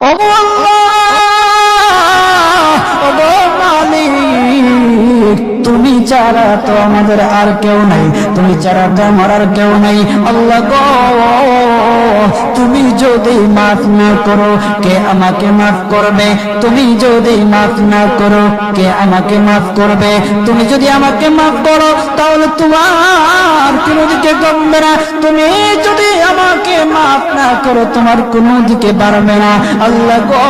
ওগো আল্লাহ, ওগো মালিক, তুমি ছাড়া তো আমাদের আর কেউ নাই, তুমি ছাড়া তো আমার আর কেউ নাই। আল্লাহ গো, তুমি যদি মাফ না করো কে আমাকে মাফ করবে? তুমি যদি মাফ না করো কে আমাকে মাফ করবে? তুমি যদি আমাকে মাফ করো তাহলে তোমার কোনো দিকে কমবে না, তুমি যদি আমাকে মাফ না করো তোমার কোনো দিকে বাড়বে না। আল্লাহ গো,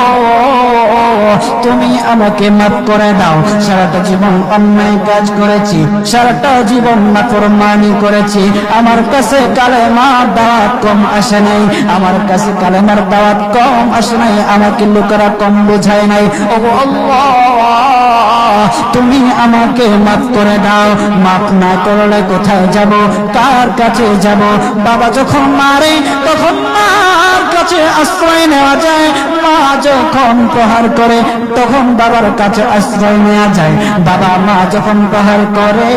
তুমি আমাকে মাফ করে দাও। সারাটা জীবন অন্যায় কাজ করেছি, সারাটা জীবন নাফরমানি করেছি, আমার কাছে কালেমার দাওয়াত কম আসে নাই, আমার কাছে কালেমার দাওয়াত কম আসে নাই, আমাকে লোকেরা কম বোঝায় নাই। ওগো আল্লাহ, তুমি আমাকে মাফ করে দাও। মাফ না করলে কোথায় যাব, কার কাছে যাব? বাবা যখন মারে তখন মার কাছে আশ্রয় নেওয়া যায়, মা যখন প্রহার করে তখন বাবার কাছে আশ্রয় নেওয়া যায়, বাবা মা যখন প্রহার করে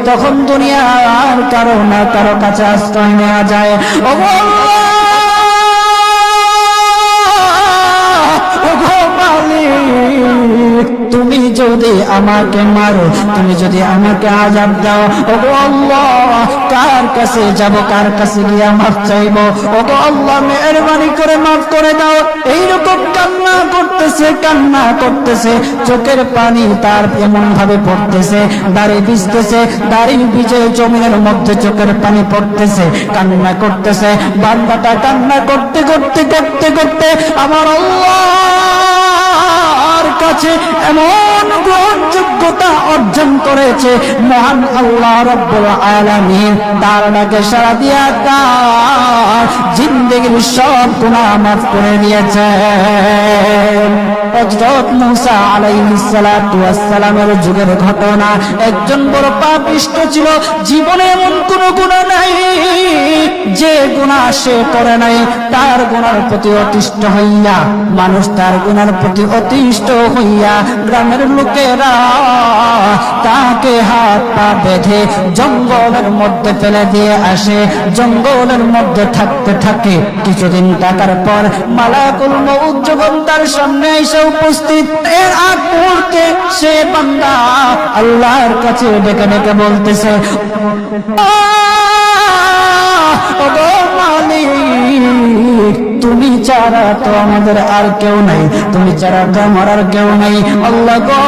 তখন দুনিয়ার কারো না কারো কাছে আশ্রয় নেওয়া যায়। ওগো আল্লাহ, ওগো মালিক, তুমি যদি আমাকে মারো, তুমি যদি আমাকে আযাব দাও, ওগো আল্লাহ, কার কাছে যাব, কার কাছে গিয়ে মাফ চাইব? ওগো আল্লাহ, মেহেরবানি করে মাফ করে দাও। এইরকম কান্না করতেছে, কান্না করতেছে, চোখের পানি তার এমন ভাবে পড়তেছে, দাড়ি ভিজতেছে, দাড়ি ভিজে জমিনের মধ্যে চোখের পানি পড়তেছে, কান্না করতেছে। বান্দাটা কান্না করতে করতে করতে করতে আমার আল্লাহর কাছে এমন গ্রহণযোগ্যতা অর্জন করেছে, মহান আল্লাহ রাব্বুল আলামিন তার ডাকে সাড়া দিয়া তার জিন্দেগির সব গুনাহ মাফ করে দিয়েছেন। হযরত মূসা আলাইহিস সালাতু ওয়াস সালামের যুগের ঘটনা। একজন বড় পাপিষ্ঠ ছিল, জীবনে এমন কোন গুনাহ নাই যে গুনাহ সে করে নাই। তার গুনার প্রতি অতিষ্ঠ হইয়া, মানুষ তার গুনার প্রতি অতিষ্ঠ হইয়া গ্রামের লোকেরা তাকে হাত পা বেঁধে জঙ্গলের মধ্যে ফেলে দিয়ে আসে। জঙ্গলের মধ্যে থাকতে থাকে কিছুদিন থাকার পর মালাকুল মউত যখন তার সামনে এসে উপস্থিত, এর আগ মুহূর্তে সে বান্দা আল্লাহর কাছে ডেকে ডেকে বলতেছে, ওগো মালিক, তুমি ছাড়া তো আমাদের আর কেউ নাই, তুমি ছাড়া তো আমার আর কেউ নাই। আল্লাহ গো,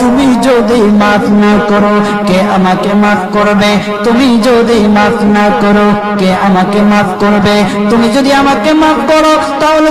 তুমি যদি মাফ না করো কে আমাকে মাফ করবে? তুমি যদি মাফ না করো কে আমাকে মাফ করবে? তুমি যদি আমাকে মাফ করো তাহলে